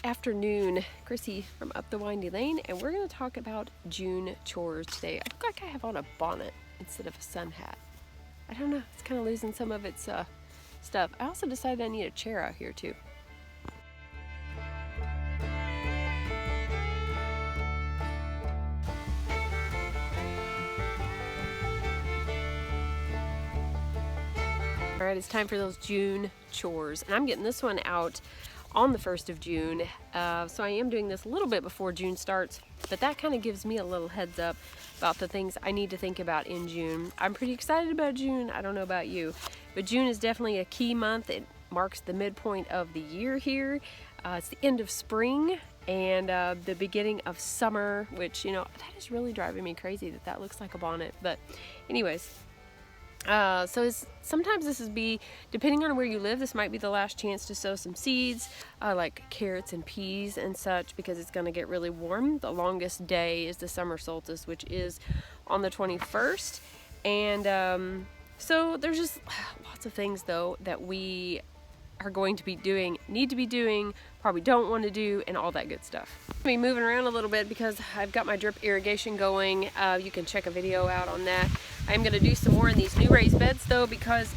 Afternoon, Chrissy from Up the Windy Lane, and we're going to talk about June chores today. I look like I have on a bonnet instead of a sun hat. I don't know, it's kind of losing some of its stuff. I also decided I need a chair out here too. All right, it's time for those June chores, and I'm getting this one out on the 1st of June, so I am doing this a little bit before June starts, but that kind of gives me a little heads up about the things I need to think about in June. I'm pretty excited about June. I don't know about you, but June is definitely a key month. It marks the midpoint of the year here. It's the end of spring and the beginning of summer, which, you know, that is really driving me crazy that looks like a bonnet. But anyways, sometimes this is depending on where you live, this might be the last chance to sow some seeds, like carrots and peas and such, because it's going to get really warm. The longest day is the summer solstice, which is on the 21st. And so there's just lots of things though that we are going to be doing, need to be doing, probably don't want to do, and all that good stuff. I'm going to be moving around a little bit because I've got my drip irrigation going. You can check a video out on that. I'm going to do some more in these new raised beds though, because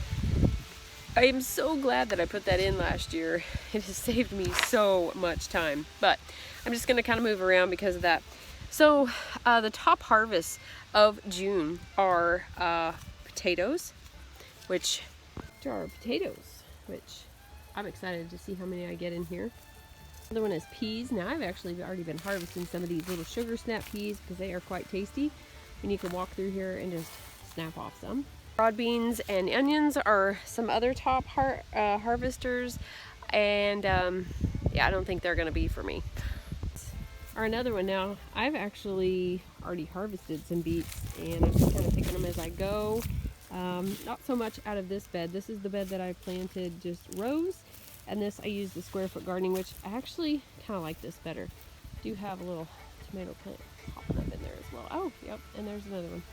I am so glad that I put that in last year. It has saved me so much time, but I'm just going to kind of move around because of that. So the top harvests of June are potatoes, which I'm excited to see how many I get in here. Another one is peas. Now I've actually already been harvesting some of these little sugar snap peas because they are quite tasty, and you can walk through here and just snap off some. Broad beans and onions are some other top harvesters, and yeah, I don't think they're going to be for me. Or another one, now I've actually already harvested some beets, and I'm just kind of picking them as I go. Not so much out of this bed. This is the bed that I planted just rows, and this I used the square foot gardening, which I actually kind of like this better. I do have a little tomato plant popping up in there as well. Oh, yep, and there's another one.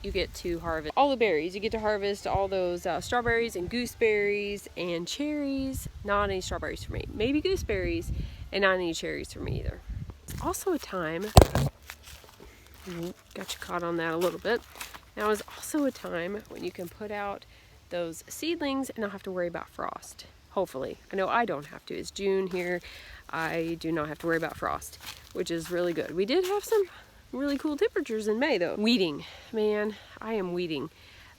You get to harvest all the berries. You get to harvest all those strawberries and gooseberries and cherries. Not any strawberries for me. Maybe gooseberries, and not any cherries for me either. It's also a time, got you caught on that a little bit. Now is also a time when you can put out those seedlings and not have to worry about frost. Hopefully. I know I don't have to. It's June here. I do not have to worry about frost, which is really good. We did have some really cool temperatures in May though. Weeding. Man, I am weeding.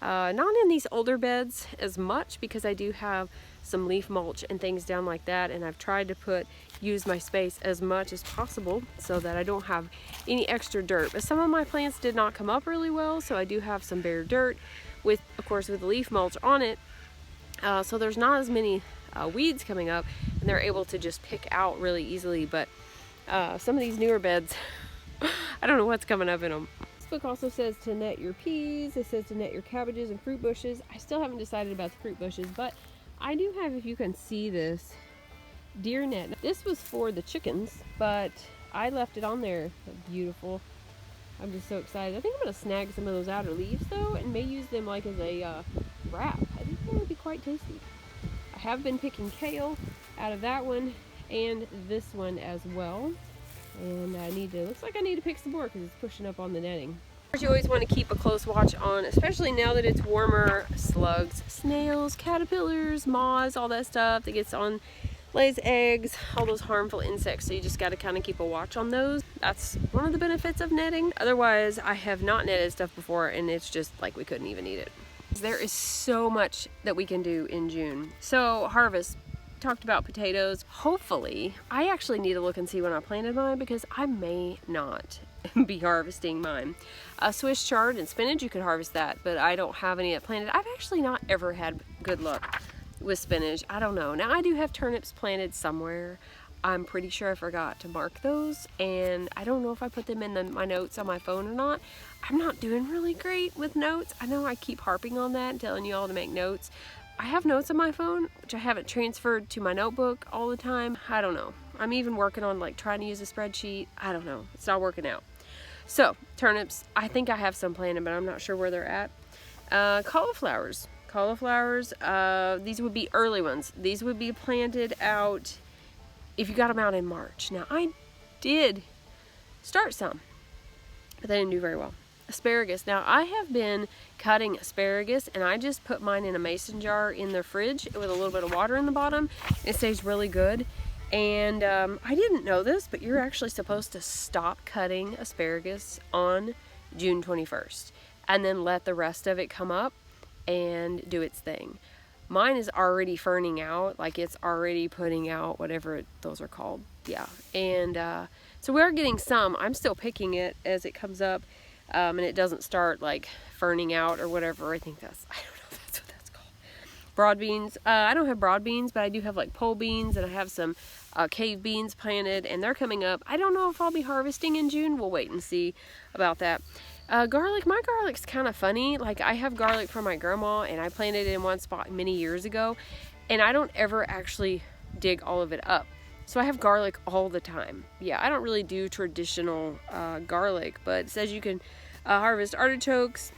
Not in these older beds as much because I do have some leaf mulch and things down like that, and I've tried to use my space as much as possible so that I don't have any extra dirt. But some of my plants did not come up really well, so I do have some bare dirt with, of course, with the leaf mulch on it. So there's not as many weeds coming up, and they're able to just pick out really easily. But some of these newer beds, I don't know what's coming up in them. This book also says to net your peas. It says to net your cabbages and fruit bushes. I still haven't decided about the fruit bushes, but I do have, if you can see this, deer net. This was for the chickens, but I left it on there. Beautiful. I'm just so excited. I think I'm going to snag some of those outer leaves though, and may use them like as a wrap. I think that would be quite tasty. I have been picking kale out of that one and this one as well. And looks like I need to pick some more because it's pushing up on the netting. You always want to keep a close watch on, especially now that it's warmer, slugs, snails, caterpillars, moths, all that stuff that gets on, lays eggs, all those harmful insects. So you just got to kind of keep a watch on those. That's one of the benefits of netting. Otherwise, I have not netted stuff before, and it's just like we couldn't even eat it. There is so much that we can do in June. So harvest. Talked about potatoes. Hopefully, I actually need to look and see when I planted mine because I may not be harvesting mine. Swiss chard and spinach, you could harvest that, but I don't have any planted. I've actually not ever had good luck with spinach. I don't know. Now I do have turnips planted somewhere. I'm pretty sure I forgot to mark those, and I don't know if I put them in my notes on my phone or not. I'm not doing really great with notes. I know I keep harping on that and telling you all to make notes. I have notes on my phone, which I haven't transferred to my notebook all the time. I don't know. I'm even working on like trying to use a spreadsheet. I don't know. It's not working out. So turnips, I think I have some planted, but I'm not sure where they're at. Cauliflowers. These would be early ones. These would be planted out if you got them out in March. Now I did start some, but they didn't do very well. Asparagus. Now I have been cutting asparagus, and I just put mine in a mason jar in the fridge with a little bit of water in the bottom. It stays really good. And I didn't know this, but you're actually supposed to stop cutting asparagus on June 21st and then let the rest of it come up and do its thing. Mine is already ferning out, like it's already putting out whatever those are called. Yeah. And so we are getting some. I'm still picking it as it comes up, and it doesn't start like ferning out or whatever. I don't know if that's what that's called. Broad beans. I don't have broad beans, but I do have like pole beans, and I have some cave beans planted, and they're coming up. I don't know if I'll be harvesting in June. We'll wait and see about that. Garlic. My garlic's kind of funny. Like, I have garlic from my grandma, and I planted it in one spot many years ago, and I don't ever actually dig all of it up. So I have garlic all the time. Yeah, I don't really do traditional garlic, but it says you can harvest artichokes.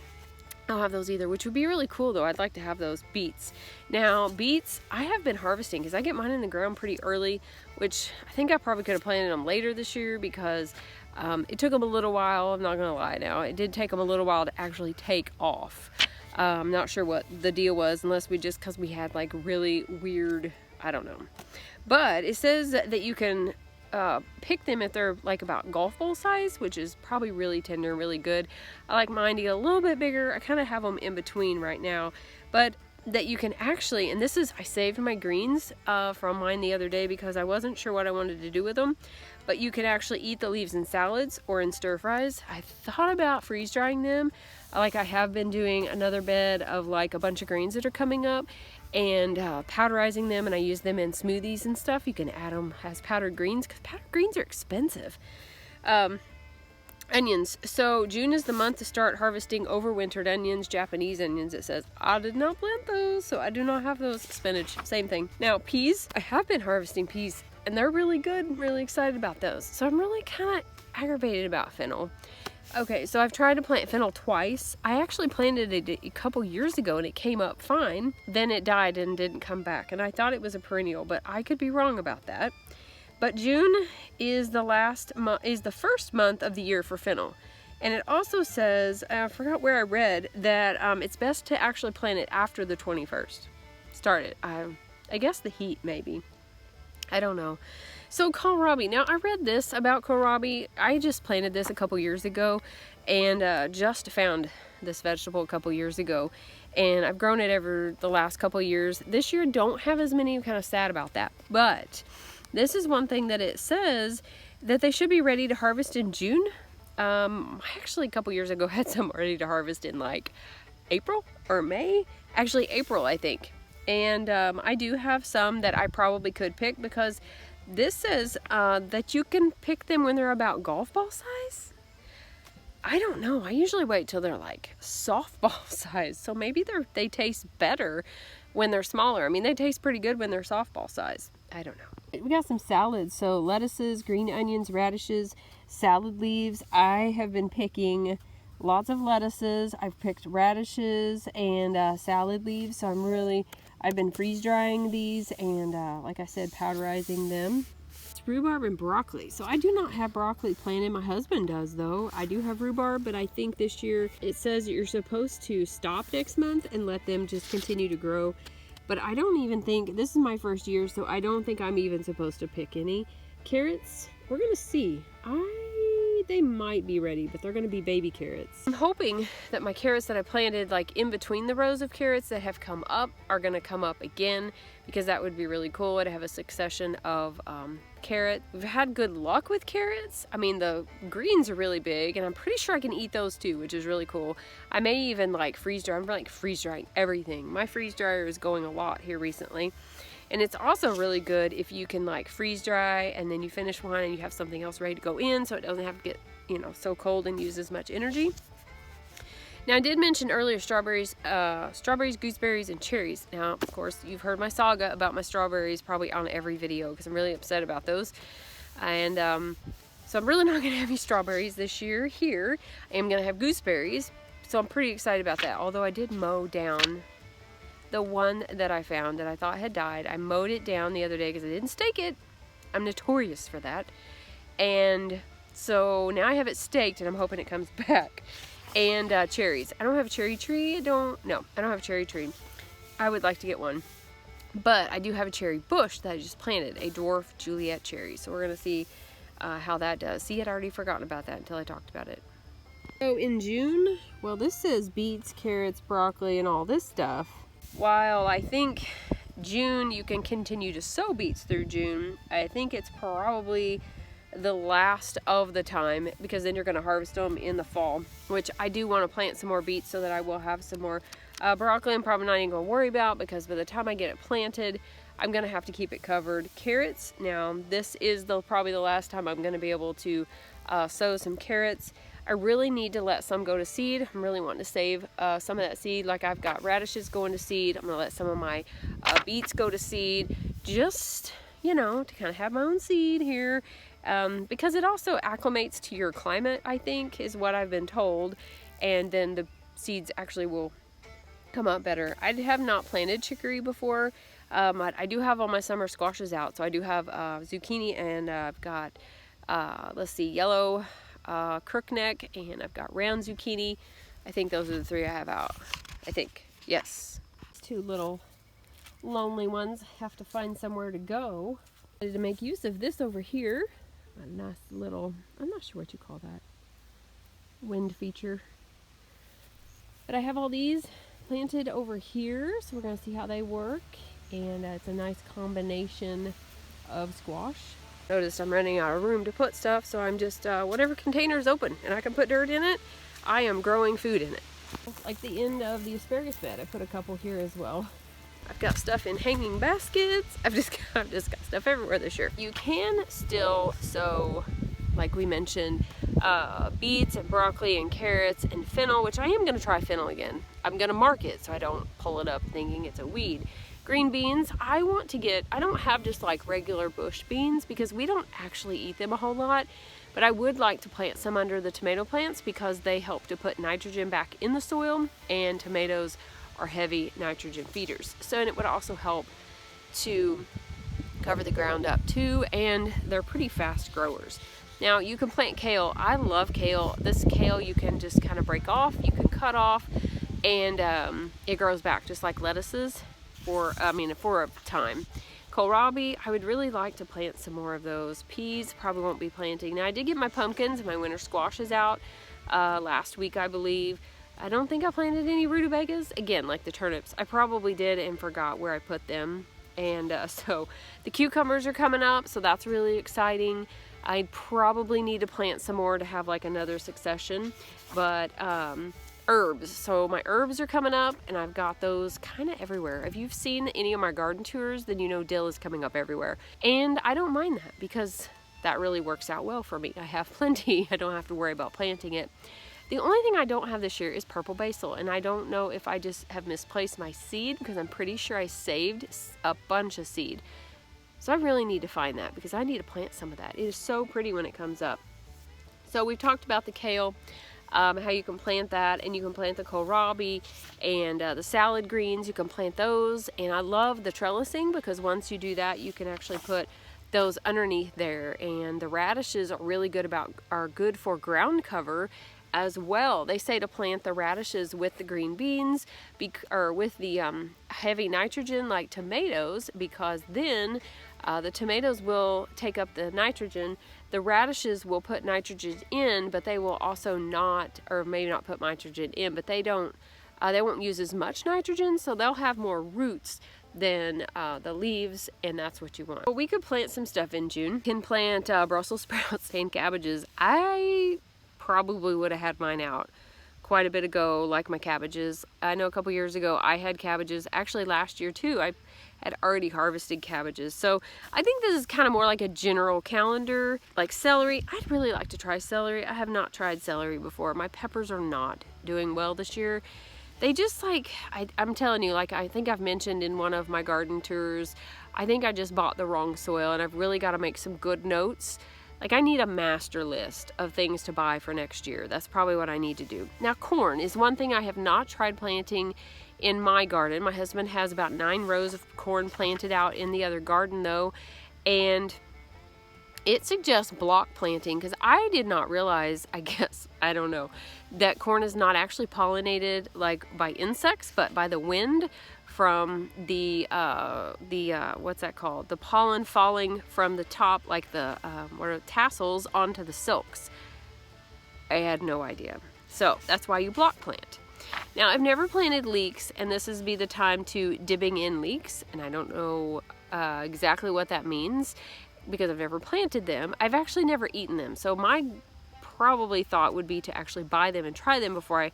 I don't have those either, which would be really cool though. I'd like to have those. Beets. Now, beets, I have been harvesting because I get mine in the ground pretty early, which I think I probably could have planted them later this year because it took them a little while. I'm not going to lie now. It did take them a little while to actually take off. I'm not sure what the deal was, unless because we had like really weird, I don't know. But it says that you can pick them if they're like about golf ball size, which is probably really tender and really good. I like mine to get a little bit bigger. I kind of have them in between right now, but that you can actually, and this is, I saved my greens from mine the other day because I wasn't sure what I wanted to do with them, but you can actually eat the leaves in salads or in stir fries. I thought about freeze drying them. Like, I have been doing another bed of like a bunch of greens that are coming up, and powderizing them, and I use them in smoothies and stuff. You can add them as powdered greens because powdered greens are expensive. Onions. So June is the month to start harvesting overwintered onions, Japanese onions. It says I did not plant those, so I do not have those. Spinach, same thing. Now peas, I have been harvesting peas, and they're really good. I'm really excited about those. So I'm really kind of aggravated about fennel. Okay, so I've tried to plant fennel twice. I actually planted it a couple years ago and it came up fine. Then it died and didn't come back, and I thought it was a perennial, but I could be wrong about that. But June is the first month of the year for fennel. And it also says, I forgot where I read, that it's best to actually plant it after the 21st. Start it. I guess the heat maybe. I don't know. So kohlrabi. Now, I read this about kohlrabi. I just planted this a couple years ago, and just found this vegetable a couple years ago, and I've grown it over the last couple years. This year don't have as many. I'm kind of sad about that, but this is one thing that it says that they should be ready to harvest in June. I actually a couple years ago had some ready to harvest in like April or May. Actually April, I think. And I do have some that I probably could pick, because this says that you can pick them when they're about golf ball size. I don't know. I usually wait till they're like softball size. So maybe they taste better when they're smaller. I mean, they taste pretty good when they're softball size. I don't know. We got some salads. So lettuces, green onions, radishes, salad leaves. I have been picking lots of lettuces. I've picked radishes and salad leaves. So I've been freeze drying these and like I said, powderizing them. It's rhubarb and broccoli. So I do not have broccoli planted. My husband does though. I do have rhubarb, but I think this year it says that you're supposed to stop next month and let them just continue to grow. But I don't even think, this is my first year, so I don't think I'm even supposed to pick any. Carrots, we're gonna see. They might be ready, but they're gonna be baby carrots. I'm hoping that my carrots that I planted like in between the rows of carrots that have come up are gonna come up again, because that would be really cool to have a succession of carrot. We've had good luck with carrots. I mean, the greens are really big, and I'm pretty sure I can eat those too, which is really cool. I may even like freeze dry. I'm like freeze drying everything. My freeze dryer is going a lot here recently. And it's also really good if you can like freeze dry and then you finish one and you have something else ready to go in, so it doesn't have to get, you know, so cold and use as much energy. Now, I did mention earlier strawberries, gooseberries, and cherries. Now, of course, you've heard my saga about my strawberries probably on every video, because I'm really upset about those. And so I'm really not going to have any strawberries this year here. I am going to have gooseberries, so I'm pretty excited about that. Although I did mow down the one that I found that I thought had died. I mowed it down the other day because I didn't stake it. I'm notorious for that. And so now I have it staked and I'm hoping it comes back. And cherries. I don't have a cherry tree. I don't have a cherry tree. I would like to get one. But I do have a cherry bush that I just planted, a dwarf Juliet cherry. So we're going to see how that does. See, I'd already forgotten about that until I talked about it. So in June, well, this says beets, carrots, broccoli, and all this stuff. While I think June, you can continue to sow beets through June, I think it's probably the last of the time, because then you're going to harvest them in the fall, which I do want to plant some more beets so that I will have some more broccoli. I'm probably not even going to worry about, because by the time I get it planted, I'm going to have to keep it covered. Carrots, now this is probably the last time I'm going to be able to sow some carrots. I really need to let some go to seed. I'm really wanting to save some of that seed. Like I've got radishes going to seed. I'm going to let some of my beets go to seed, just, you know, to kind of have my own seed here. Because it also acclimates to your climate, I think, is what I've been told. And then the seeds actually will come up better. I have not planted chicory before. I do have all my summer squashes out. So I do have zucchini, and I've got, let's see, yellow crookneck, and I've got round zucchini. I think those are the three I have out. I think, yes. Two little lonely ones have to find somewhere to go. To make use of this over here, a nice little, I'm not sure what you call that, wind feature. But I have all these planted over here, so we're going to see how they work. And it's a nice combination of squash. Noticed I'm running out of room to put stuff, so I'm just, whatever container is open and I can put dirt in it, I am growing food in it. Like the end of the asparagus bed, I put a couple here as well. I've got stuff in hanging baskets. I've just got stuff everywhere this year. You can still sow, like we mentioned, beets and broccoli and carrots and fennel, which I am going to try fennel again. I'm going to mark it so I don't pull it up thinking it's a weed. Green beans, I don't have just like regular bush beans because we don't actually eat them a whole lot, but I would like to plant some under the tomato plants because they help to put nitrogen back in the soil, and tomatoes are heavy nitrogen feeders. So, and it would also help to cover the ground up too, and they're pretty fast growers. Now you can plant kale. I love kale. This kale you can just kind of break off, you can cut off, and it grows back just like lettuces for a time. Kohlrabi, I would really like to plant some more of those. Peas, probably won't be planting. Now I did get my pumpkins and my winter squashes out last week, I believe. I don't think I planted any rutabagas. Again, like the turnips, I probably did and forgot where I put them. And so the cucumbers are coming up, so that's really exciting. I probably need to plant some more to have like another succession. But herbs, so my herbs are coming up, and I've got those kind of everywhere. If you've seen any of my garden tours, then you know dill is coming up everywhere. And I don't mind that because that really works out well for me. I have plenty. I don't have to worry about planting it. The only thing I don't have this year is purple basil, and I don't know if I just have misplaced my seed because I'm pretty sure I saved a bunch of seed. So I really need to find that because I need to plant some of that. It is so pretty when it comes up. So we've talked about the kale, how you can plant that, and you can plant the kohlrabi and the salad greens. You can plant those, and I love the trellising because once you do that, you can actually put those underneath there. And the radishes are good for ground cover as well. They say to plant the radishes with the green beans or with the heavy nitrogen like tomatoes, because then the tomatoes will take up the nitrogen. The radishes will put nitrogen in, but they will also not, or maybe not put nitrogen in, but they won't use as much nitrogen, so they'll have more roots than the leaves, and that's what you want. But we could plant some stuff in June. You can plant Brussels sprouts and cabbages. I probably would have had mine out quite a bit ago, like my cabbages. I know a couple years ago I had cabbages. Actually last year too, I had already harvested cabbages. So I think this is kind of more like a general calendar. Like celery, I'd really like to try celery. I have not tried celery before. My peppers are not doing well this year. They just like, I'm telling you, like I think I've mentioned in one of my garden tours, I think I just bought the wrong soil, and I've really got to make some good notes. Like I need a master list of things to buy for next year. That's probably what I need to do. Now corn is one thing I have not tried planting in my garden. My husband has about 9 rows of corn planted out in the other garden though. And It suggests block planting because I did not realize, I guess, I don't know, that corn is not actually pollinated like by insects, but by the wind from the what's that called? The pollen falling from the top, like the what are tassels onto the silks. I had no idea. So that's why you block plant. Now, I've never planted leeks, and this is be the time to dibbing in leeks, and I don't know exactly what that means because I've never planted them. I've actually never eaten them, so my probably thought would be to actually buy them and try them before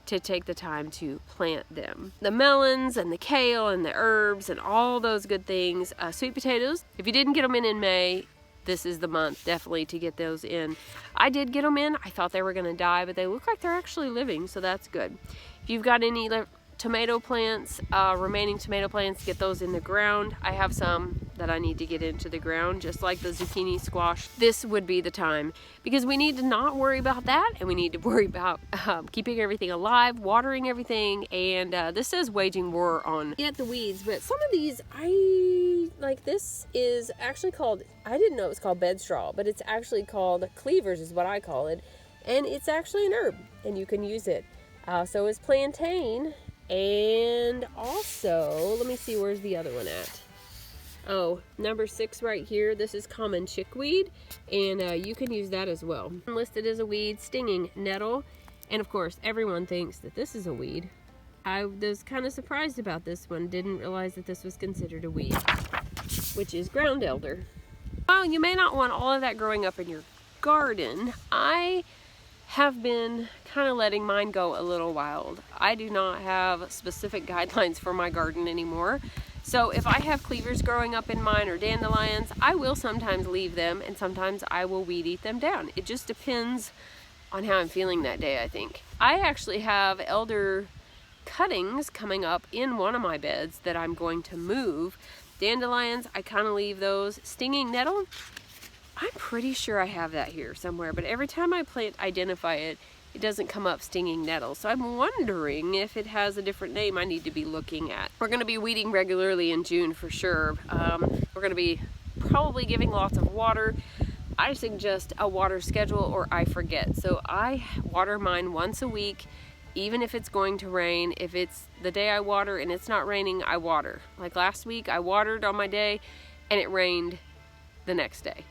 to take the time to plant them. The melons and the kale and the herbs and all those good things. Sweet potatoes, if you didn't get them in May, this is the month definitely to get those in. I did get them in. I thought they were going to die, but they look like they're actually living, so that's good. If you've got any tomato plants, remaining tomato plants, get those in the ground. I have some that I need to get into the ground, just like the zucchini, squash. This would be the time because we need to not worry about that, and we need to worry about keeping everything alive, watering everything, and this says waging war on the weeds, but some of these this is actually called, I didn't know it was called bed straw, but it's actually called cleavers is what I call it, and it's actually an herb and you can use it. So is plantain, and also, let me see, where's the other one at? Oh, number 6 right here, this is common chickweed, and you can use that as well. Listed as a weed, stinging nettle, and of course, everyone thinks that this is a weed. I was kind of surprised about this one, didn't realize that this was considered a weed, which is ground elder. Well, you may not want all of that growing up in your garden. I have been kind of letting mine go a little wild. I do not have specific guidelines for my garden anymore. So if I have cleavers growing up in mine or dandelions, I will sometimes leave them and sometimes I will weed eat them down. It just depends on how I'm feeling that day, I think. I actually have elder cuttings coming up in one of my beds that I'm going to move. Dandelions, I kind of leave those. Stinging nettle, I'm pretty sure I have that here somewhere, but every time I identify it, it doesn't come up stinging nettle. So I'm wondering if it has a different name I need to be looking at. We're going to be weeding regularly in June for sure. We're going to be probably giving lots of water. I suggest a water schedule or I forget. So I water mine once a week, even if it's going to rain. If it's the day I water and it's not raining, I water. Like last week, I watered on my day and it rained the next day.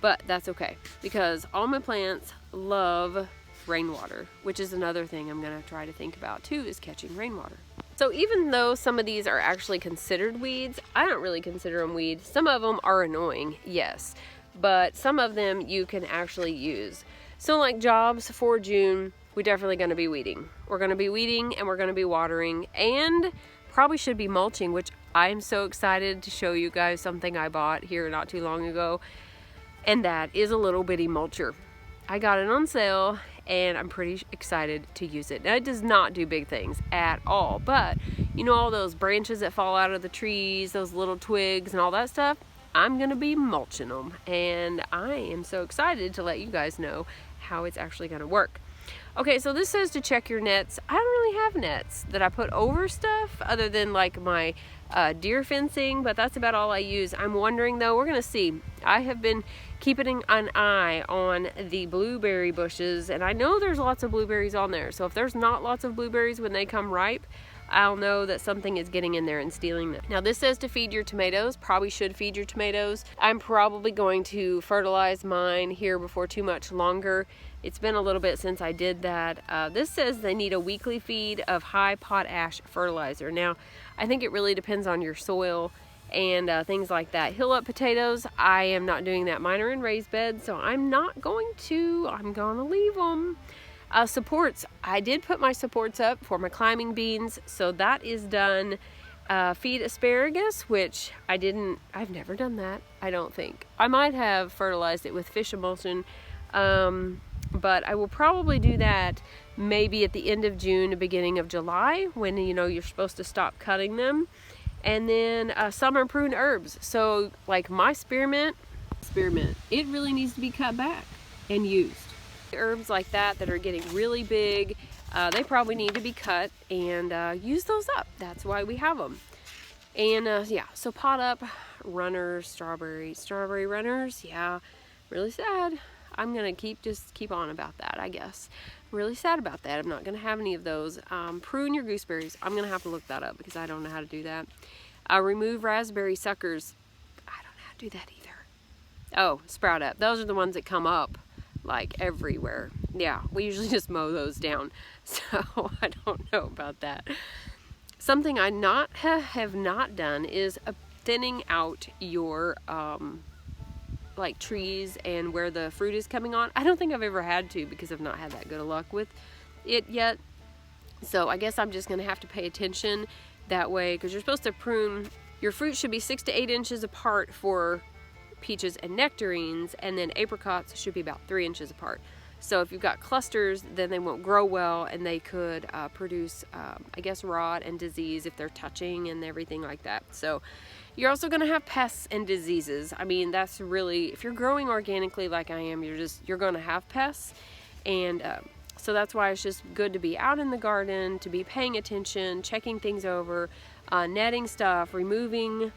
But that's okay because all my plants love rainwater, which is another thing I'm going to try to think about too, is catching rainwater. So even though some of these are actually considered weeds, I don't really consider them weeds. Some of them are annoying, yes, but some of them you can actually use. So like jobs for June, we're definitely going to be weeding. We're going to be weeding and we're going to be watering and probably should be mulching, which I'm so excited to show you guys something I bought here not too long ago. And that is a little bitty mulcher. I got it on sale and I'm pretty excited to use it. Now it does not do big things at all, but you know all those branches that fall out of the trees, those little twigs and all that stuff, I'm gonna be mulching them and I am so excited to let you guys know how it's actually gonna work. Okay, so this says to check your nets. I don't really have nets that I put over stuff other than like my deer fencing, but that's about all I use. I'm wondering though, we're gonna see. I have been keeping an eye on the blueberry bushes and I know there's lots of blueberries on there. So if there's not lots of blueberries when they come ripe, I'll know that something is getting in there and stealing them. Now this says to feed your tomatoes. Probably should feed your tomatoes. I'm probably going to fertilize mine here before too much longer. It's been a little bit since I did that. This says they need a weekly feed of high potash fertilizer. Now, I think it really depends on your soil and things like that. Hill up potatoes, I am not doing that. Mine are in raised beds, so I'm not going to. I'm gonna leave them. Supports, I did put my supports up for my climbing beans, so that is done. Feed asparagus, which I've never done that, I don't think. I might have fertilized it with fish emulsion, but I will probably do that maybe at the end of June, beginning of July, when you know you're supposed to stop cutting them. And then summer prune herbs. So like my spearmint, it really needs to be cut back and used. Herbs like that are getting really big, they probably need to be cut and use those up. That's why we have them. And yeah, so pot up runners, strawberry runners, yeah. Really sad. I'm gonna just keep on about that, I guess. I'm really sad about that. I'm not gonna have any of those. Prune your gooseberries. I'm gonna have to look that up because I don't know how to do that. Remove raspberry suckers. I don't know how to do that either. Oh, sprout up. Those are the ones that come up like everywhere. Yeah, we usually just mow those down. So I don't know about that. Something I have not done is thinning out your like trees and where the fruit is coming on. I don't think I've ever had to because I've not had that good of luck with it yet. So I guess I'm just gonna have to pay attention that way, because you're supposed to prune, your fruit should be 6 to 8 inches apart for peaches and nectarines, and then apricots should be about 3 inches apart. So if you've got clusters, then they won't grow well, and they could produce, I guess, rot and disease if they're touching and everything like that. So you're also going to have pests and diseases. I mean, that's really, if you're growing organically like I am, you're going to have pests, and so that's why it's just good to be out in the garden, to be paying attention, checking things over, netting stuff, removing,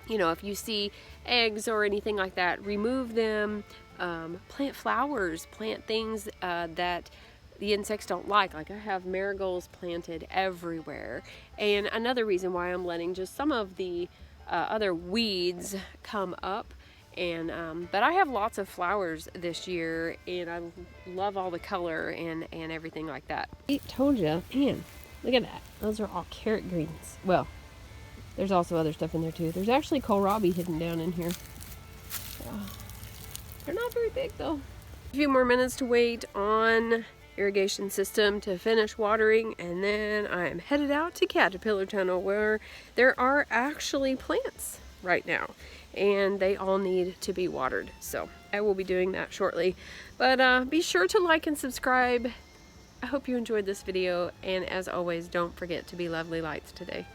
you know, if you see eggs or anything like that, remove them. Plant flowers, plant things that the insects don't like. Like I have marigolds planted everywhere. And another reason why I'm letting just some of the other weeds come up. And but I have lots of flowers this year, and I love all the color and everything like that. I told you, man, look at that. Those are all carrot greens. Well, there's also other stuff in there too. There's actually kohlrabi hidden down in here. They're not very big though. A few more minutes to wait on irrigation system to finish watering, and then I'm headed out to Caterpillar Tunnel, where there are actually plants right now and they all need to be watered. So I will be doing that shortly. But be sure to like and subscribe. I hope you enjoyed this video, and as always, don't forget to be lovely lights today.